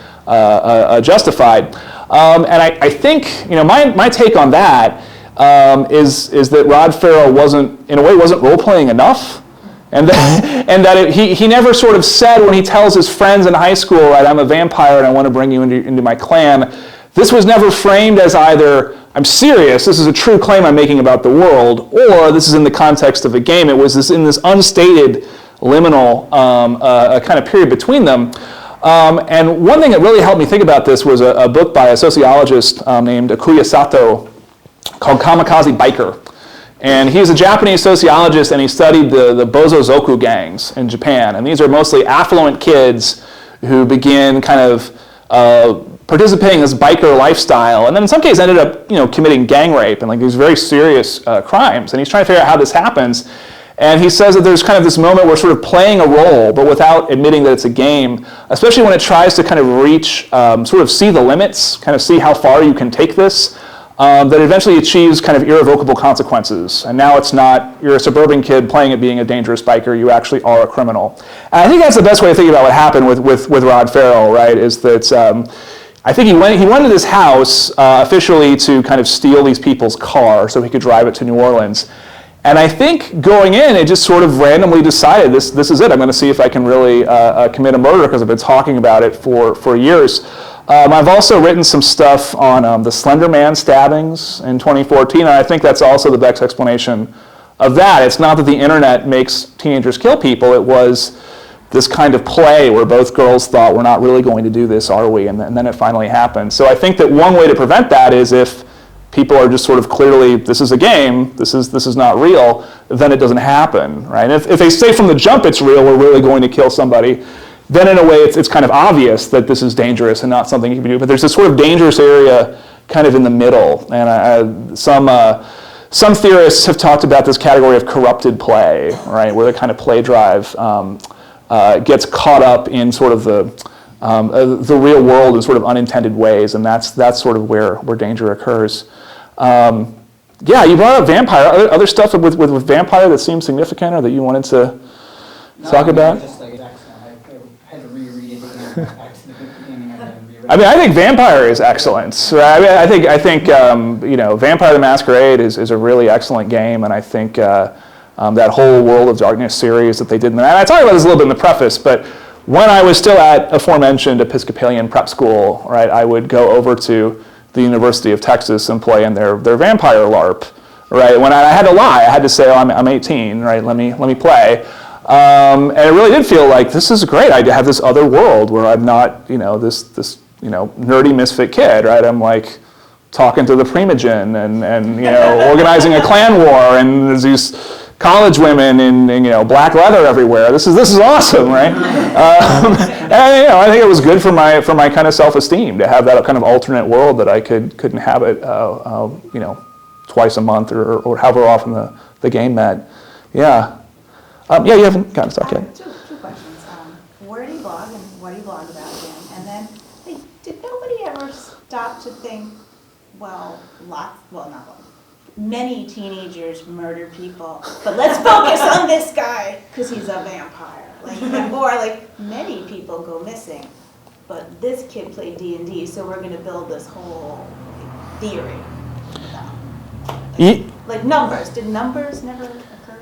justified. And I think, my take on that is that Rod Farrell wasn't role-playing enough. And that he never sort of said when he tells his friends in high school, right, I'm a vampire and I want to bring you into my clan, this was never framed as either, I'm serious, this is a true claim I'm making about the world, or this is in the context of a game. It was in this unstated, liminal kind of period between them. And one thing that really helped me think about this was a book by a sociologist named Akuya Sato called Kamikaze Biker. And he's a Japanese sociologist, and he studied the Bozozoku gangs in Japan. And these are mostly affluent kids who begin kind of participating in this biker lifestyle, and then in some cases ended up, committing gang rape and like these very serious crimes. And he's trying to figure out how this happens. And he says that there's kind of this moment where sort of playing a role, but without admitting that it's a game, especially when it tries to kind of reach, sort of see the limits, kind of see how far you can take this. That eventually achieves kind of irrevocable consequences. And now it's not, you're a suburban kid playing at being a dangerous biker, you actually are a criminal. And I think that's the best way to think about what happened with Rod Farrell, right, is that I think he went to this house officially to kind of steal these people's car so he could drive it to New Orleans. And I think going in, it just sort of randomly decided, this is it, I'm going to see if I can really commit a murder because I've been talking about it for years. I've also written some stuff on the Slender Man stabbings in 2014, and I think that's also the best explanation of that. It's not that the internet makes teenagers kill people, it was this kind of play where both girls thought, we're not really going to do this, are we? And then it finally happened. So I think that one way to prevent that is if people are just sort of clearly, this is a game, this is not real, then it doesn't happen, right? And if they say from the jump it's real, we're really going to kill somebody, then in a way it's kind of obvious that this is dangerous and not something you can do. But there's this sort of dangerous area kind of in the middle. And some theorists have talked about this category of corrupted play, right? Where the kind of play drive gets caught up in sort of the real world in sort of unintended ways, and that's sort of where danger occurs. Yeah, you brought up vampire. Other stuff with vampire that seems significant or that you wanted to talk about? Just like, it's excellent. I had to reread it again. Back to the beginning. I had to reread it. I mean, I think vampire is excellent. Right? I mean, I think Vampire the Masquerade is a really excellent game, and I think that whole World of Darkness series that they did. And I talk about this a little bit in the preface, but when I was still at aforementioned Episcopalian prep school, right, I would go over to the University of Texas and play in their vampire LARP, right? When I had to lie, I had to say, oh, I'm 18, right? Let me play. And it really did feel like this is great. I have this other world where I'm not, this nerdy misfit kid, right? I'm like talking to the Primogen and organizing a clan war, and there's these college women in black leather everywhere. This is awesome, right? And I think it was good for my kind of self-esteem to have that kind of alternate world that I could inhabit, twice a month or however often the game met. Yeah. Yeah, you haven't gotten stuck yet. Two questions. Where do you blog and what do you blog about again? And then, did nobody ever stop to think, many teenagers murder people, but let's focus on this guy because he's a vampire. Or many people go missing, but this kid played D&D, so we're going to build this whole theory. Numbers. Did numbers never occur?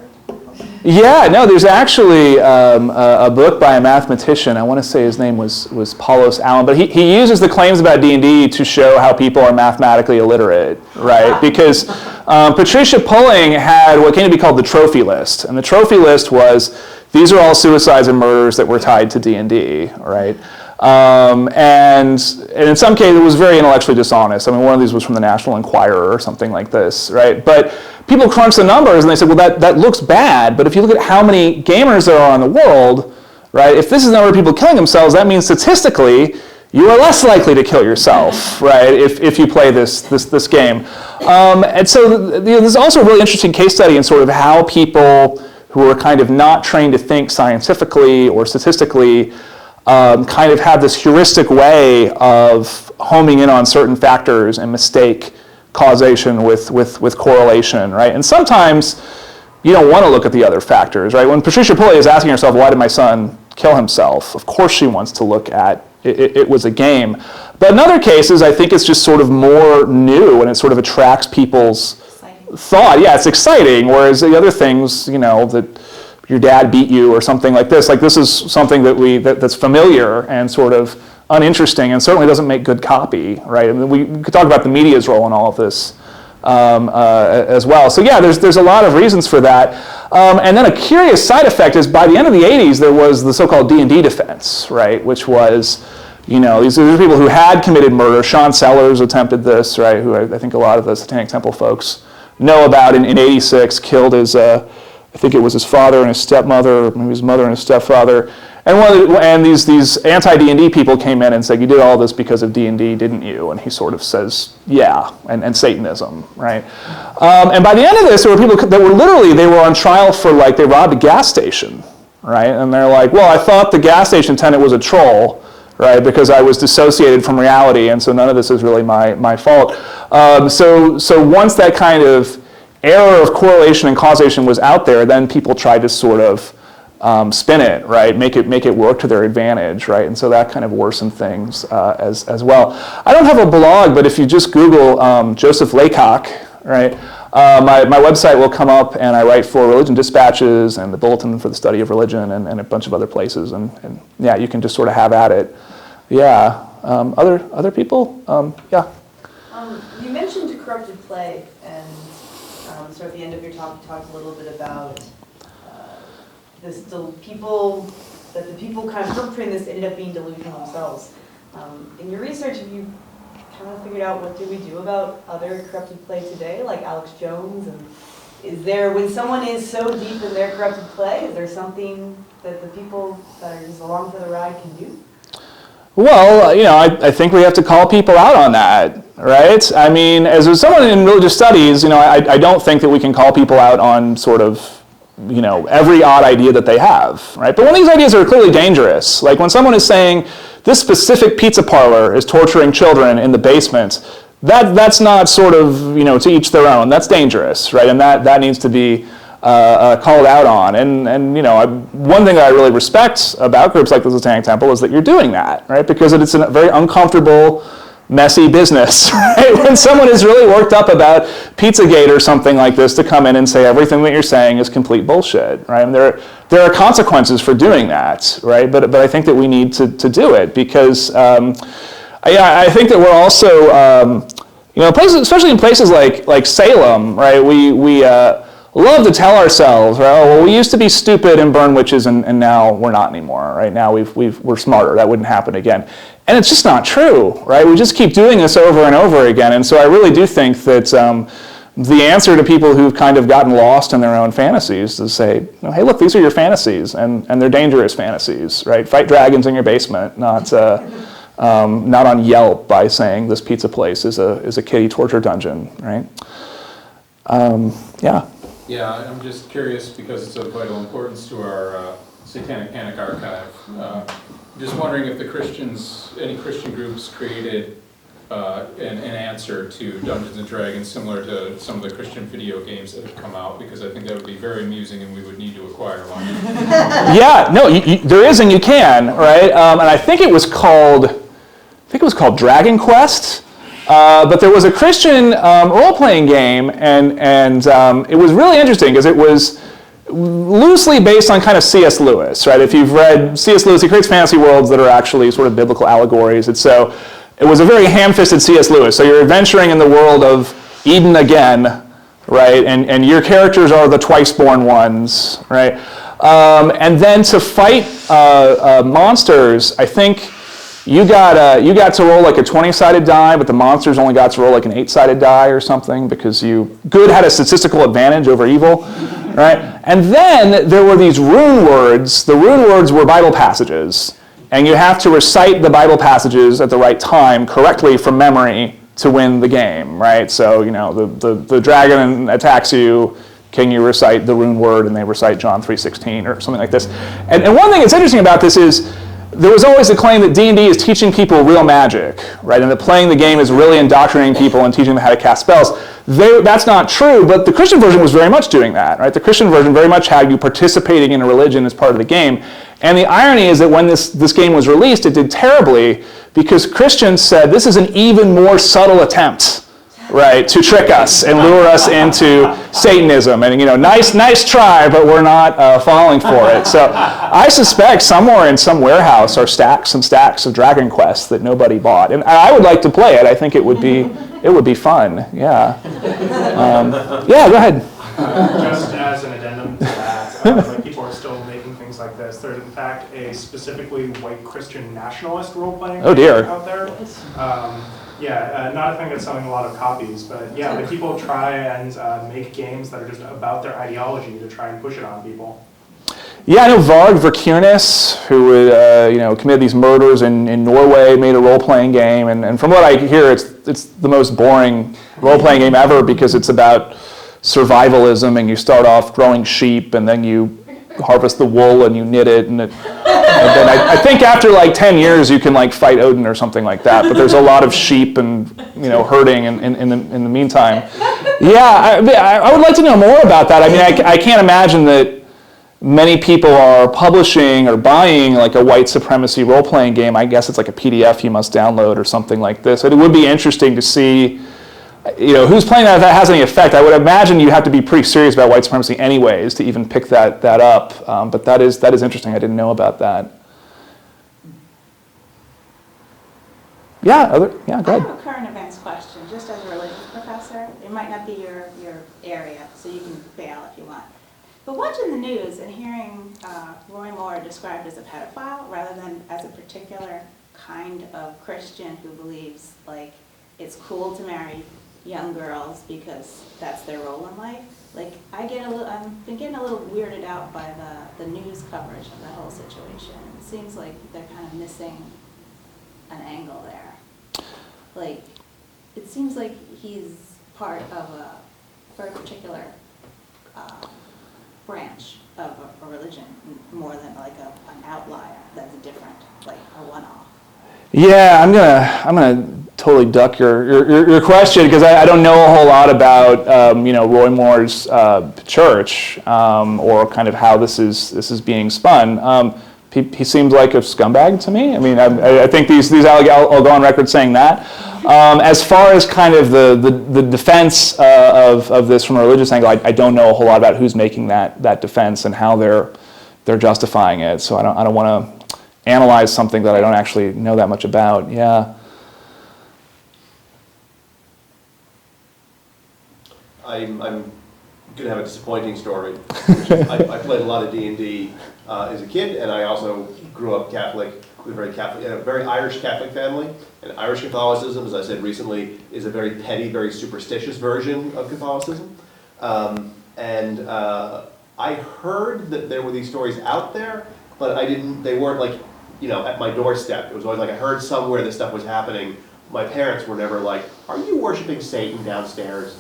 Yeah, no, there's actually a book by a mathematician. I want to say his name was Paulos Allen, but he uses the claims about D&D to show how people are mathematically illiterate, right? Because Patricia Pulling had what came to be called the trophy list, and the trophy list was, these are all suicides and murders that were tied to D&D, right? And in some cases it was very intellectually dishonest. I mean, one of these was from the National Enquirer or something like this, right? But people crunched the numbers and they said, well, that looks bad, but if you look at how many gamers there are in the world, right, if this is the number of people killing themselves, that means statistically you are less likely to kill yourself, right, if you play this game. And so there's also a really interesting case study in sort of how people who are kind of not trained to think scientifically or statistically kind of have this heuristic way of homing in on certain factors and mistake causation with correlation, right? And sometimes you don't want to look at the other factors, right? When Patricia Pulley is asking herself, why did my son kill himself? Of course she wants to look at it was a game. But in other cases, I think it's just sort of more new and it sort of attracts people's thought. Yeah, it's exciting, whereas the other things, that your dad beat you or something like this is something that's familiar and sort of uninteresting and certainly doesn't make good copy, right? I mean, we could talk about the media's role in all of this as well. So yeah, there's a lot of reasons for that. And then a curious side effect is by the end of the 80s, there was the so-called D&D defense, right? Which was, these are people who had committed murder. Sean Sellers attempted this, right? Who I think a lot of the Satanic Temple folks know about in 86, killed his, I think it was his father and his stepmother, or maybe his mother and his stepfather. And these anti-D&D people came in and said, you did all this because of D&D, didn't you? And he sort of says, yeah, and Satanism, right? And by the end of this, there were people that were literally, they were on trial for they robbed a gas station, right? And they're like, well, I thought the gas station attendant was a troll, right? Because I was dissociated from reality, and so none of this is really my fault. So once that kind of error of correlation and causation was out there, then people tried to sort of spin it, right? Make it work to their advantage, right? And so that kind of worsened things as well. I don't have a blog, but if you just Google Joseph Laycock, right? My website will come up, and I write for Religion Dispatches and the Bulletin for the Study of Religion and a bunch of other places, and yeah, you can just sort of have at it. Yeah. Other people? Yeah. You mentioned corrupted play, and so at the end of your talk, you talked a little bit about the people that the people kind of perpetrating this ended up being delusional themselves. In your research, have you kind of figured out what do we do about other corrupted play today, like Alex Jones? And is there, when someone is so deep in their corrupted play, is there something that the people that are just along for the ride can do? Well, I think we have to call people out on that, right? I mean, as someone in religious studies, I don't think that we can call people out on sort of, every odd idea that they have, right? But when these ideas are clearly dangerous, like when someone is saying, this specific pizza parlor is torturing children in the basement, that's not sort of, to each their own. That's dangerous, right? And that needs to be called out on. And one thing that I really respect about groups like the Satanic Temple is that you're doing that, right? Because it's a very uncomfortable, messy business, right? When someone is really worked up about Pizzagate or something like this, to come in and say everything that you're saying is complete bullshit, right? And there are consequences for doing that, right? But I think that we need to do it because I think that we're also places, especially in places like Salem, right? We love to tell ourselves, right? Oh, well, we used to be stupid and burn witches, and now we're not anymore, right? Now we're smarter. That wouldn't happen again. And it's just not true, right? We just keep doing this over and over again. And so I really do think that the answer to people who've kind of gotten lost in their own fantasies is to say, hey, look, these are your fantasies, and they're dangerous fantasies, right? Fight dragons in your basement, not on Yelp by saying this pizza place is a kiddie torture dungeon, right? Yeah. Yeah, I'm just curious because it's of vital importance to our Satanic Panic archive. Just wondering if any Christian groups created an answer to Dungeons and Dragons similar to some of the Christian video games that have come out, because I think that would be very amusing and we would need to acquire one. Yeah, no, there is and you can, right? And I think it was called Dragon Quest. But there was a Christian role-playing game, and it was really interesting because it was loosely based on kind of C.S. Lewis, right? If you've read C.S. Lewis, he creates fantasy worlds that are actually sort of biblical allegories. And so it was a very ham-fisted C.S. Lewis. So you're adventuring in the world of Eden again, right? And your characters are the twice-born ones, right? And then to fight monsters, I think you got to roll like a 20-sided die, but the monsters only got to roll like an 8-sided die or something because good had a statistical advantage over evil, right? And then there were these rune words. The rune words were Bible passages, and you have to recite the Bible passages at the right time correctly from memory to win the game, right? So the dragon attacks you. Can you recite the rune word? And they recite John 3:16 or something like this. And one thing that's interesting about this is, there was always the claim that D&D is teaching people real magic, right? And that playing the game is really indoctrinating people and teaching them how to cast spells. That's not true, but the Christian version was very much doing that, right? The Christian version very much had you participating in a religion as part of the game. And the irony is that when this game was released, it did terribly because Christians said this is an even more subtle attempt, right, to trick us and lure us into Satanism. And nice try, but we're not falling for it. So I suspect somewhere in some warehouse are stacks and stacks of Dragon Quest that nobody bought, and I would like to play it. I think it would be fun. Yeah. Yeah. Go ahead. Just as an addendum to that, like people are still making things like this. There's in fact a specifically white Christian nationalist role-playing game out there. Not a thing that's selling a lot of copies, but the people try and make games that are just about their ideology to try and push it on people. Yeah, I know Varg Verkirnes, who committed these murders in Norway, made a role-playing game, and from what I hear, it's the most boring role-playing game ever because it's about survivalism, and you start off growing sheep, and then you harvest the wool and you knit it, and then I think after like 10 years you can like fight Odin or something like that. But there's a lot of sheep and herding in the meantime. Yeah, I would like to know more about that. I mean, I can't imagine that many people are publishing or buying like a white supremacy role-playing game. I guess it's like a PDF you must download or something like this. It would be interesting to see who's playing that, if that has any effect. I would imagine you have to be pretty serious about white supremacy anyways to even pick that up. But that is interesting. I didn't know about that. Yeah, go ahead. I have a current events question, just as a religious professor. It might not be your area, so you can bail if you want. But watching the news and hearing Roy Moore described as a pedophile rather than as a particular kind of Christian who believes like it's cool to marry young girls because that's their role in life. Like I've been getting a little weirded out by the news coverage of that whole situation. It seems like they're kind of missing an angle there. Like it seems like he's part of a very particular branch of a religion more than like an outlier that's different, like a one-off. Yeah, I'm gonna totally duck your question because I don't know a whole lot about Roy Moore's church or kind of how this is being spun. He seems like a scumbag to me. I mean, I think I'll go on record saying that. As far as kind of the defense of this from a religious angle, I don't know a whole lot about who's making that defense and how they're justifying it. So I don't want to analyze something that I don't actually know that much about. Yeah. I'm going to have a disappointing story. I played a lot of D&D as a kid, and I also grew up Catholic, in a very Irish Catholic family. And Irish Catholicism, as I said recently, is a very petty, very superstitious version of Catholicism. I heard that there were these stories out there, but they weren't like, at my doorstep. It was always like I heard somewhere this stuff was happening. My parents were never like, are you worshiping Satan downstairs?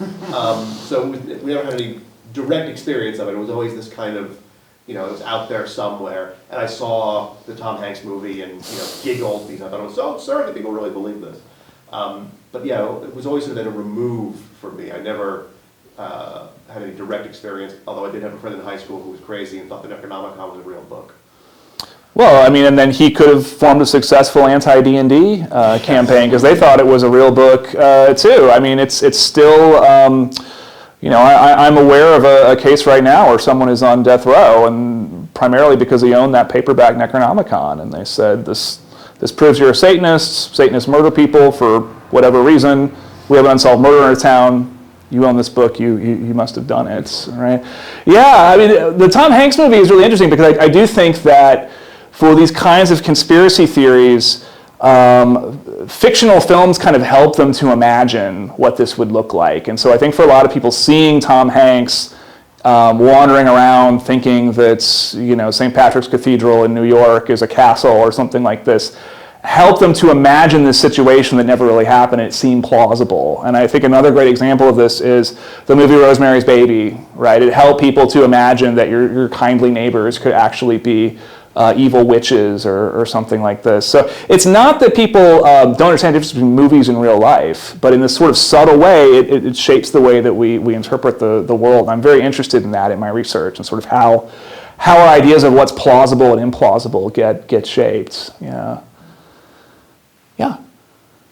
So we never had any direct experience of it. It was always this kind of, it was out there somewhere. And I saw the Tom Hanks movie and, giggled because I thought it was so absurd that people really believe this. But yeah, it was always sort of a remove for me. I never had any direct experience, although I did have a friend in high school who was crazy and thought that Necronomicon was a real book. Well, I mean, and then he could have formed a successful anti-D&D campaign because they thought it was a real book too. I mean, it's still, I'm aware of a case right now where someone is on death row, and primarily because he owned that paperback Necronomicon, and they said this proves you're a Satanist. Satanists murder people for whatever reason. We have an unsolved murder in our town. You own this book, you must have done it, right? Yeah, I mean, the Tom Hanks movie is really interesting because I do think that for these kinds of conspiracy theories, fictional films kind of help them to imagine what this would look like. And so I think for a lot of people, seeing Tom Hanks wandering around thinking that St. Patrick's Cathedral in New York is a castle or something like this, help them to imagine this situation that never really happened and it seemed plausible. And I think another great example of this is the movie Rosemary's Baby, right? It helped people to imagine that your kindly neighbors could actually be evil witches or something like this. So it's not that people don't understand the difference between movies and real life, but in this sort of subtle way, it shapes the way that we interpret the world. And I'm very interested in that in my research and sort of how our ideas of what's plausible and implausible get shaped. Yeah. Yeah.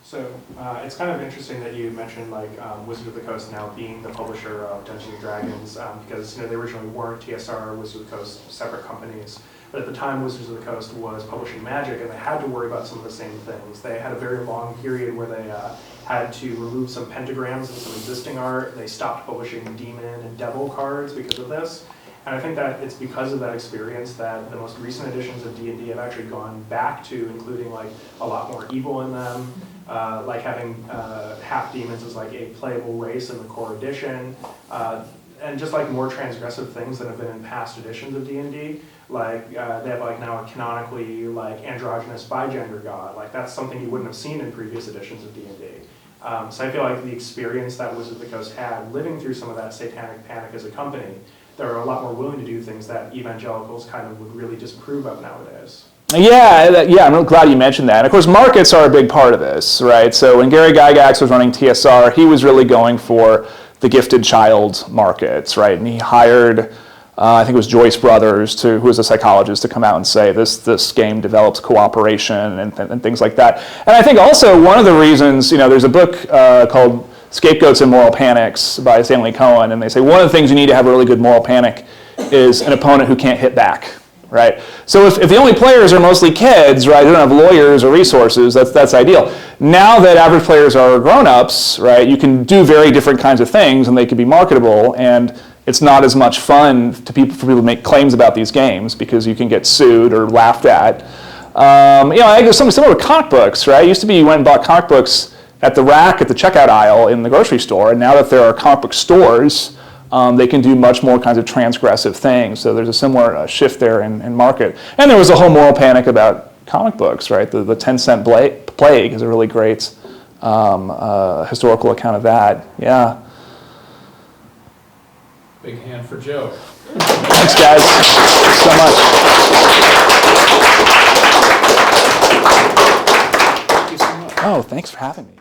So it's kind of interesting that you mentioned Wizard of the Coast now being the publisher of Dungeons and Dragons because they originally weren't TSR, Wizard of the Coast, separate companies. But at the time, Wizards of the Coast was publishing Magic, and they had to worry about some of the same things. They had a very long period where they had to remove some pentagrams and some existing art. They stopped publishing demon and devil cards because of this. And I think that it's because of that experience that the most recent editions of D&D have actually gone back to including a lot more evil in them, like having half demons as a playable race in the core edition, and just more transgressive things that have been in past editions of D&D. They have now a canonically androgynous bigender god. That's something you wouldn't have seen in previous editions of D&D. So I feel like the experience that Wizards of the Coast had living through some of that satanic panic as a company, they're a lot more willing to do things that evangelicals kind of would really disapprove of nowadays. Yeah, I'm really glad you mentioned that. And of course, markets are a big part of this, right? So when Gary Gygax was running TSR, he was really going for the gifted child markets, right? And he hired, I think it was Joyce Brothers, who was a psychologist, to come out and say this game develops cooperation and things like that. And I think also one of the reasons, there's a book called Scapegoats and Moral Panics by Stanley Cohen, and they say one of the things you need to have a really good moral panic is an opponent who can't hit back, right? So if the only players are mostly kids, right, they don't have lawyers or resources, that's ideal. Now that average players are grown-ups, right, you can do very different kinds of things and they can be marketable, and it's not as much fun for people to make claims about these games because you can get sued or laughed at. I guess something similar with comic books, right? It used to be you went and bought comic books at the rack at the checkout aisle in the grocery store, and now that there are comic book stores, they can do much more kinds of transgressive things. So there's a similar shift there in market. And there was a whole moral panic about comic books, right? The 10-cent plague is a really great historical account of that. Yeah. Big hand for Joe. Thanks, guys, so much. Thank you so much. Oh, thanks for having me.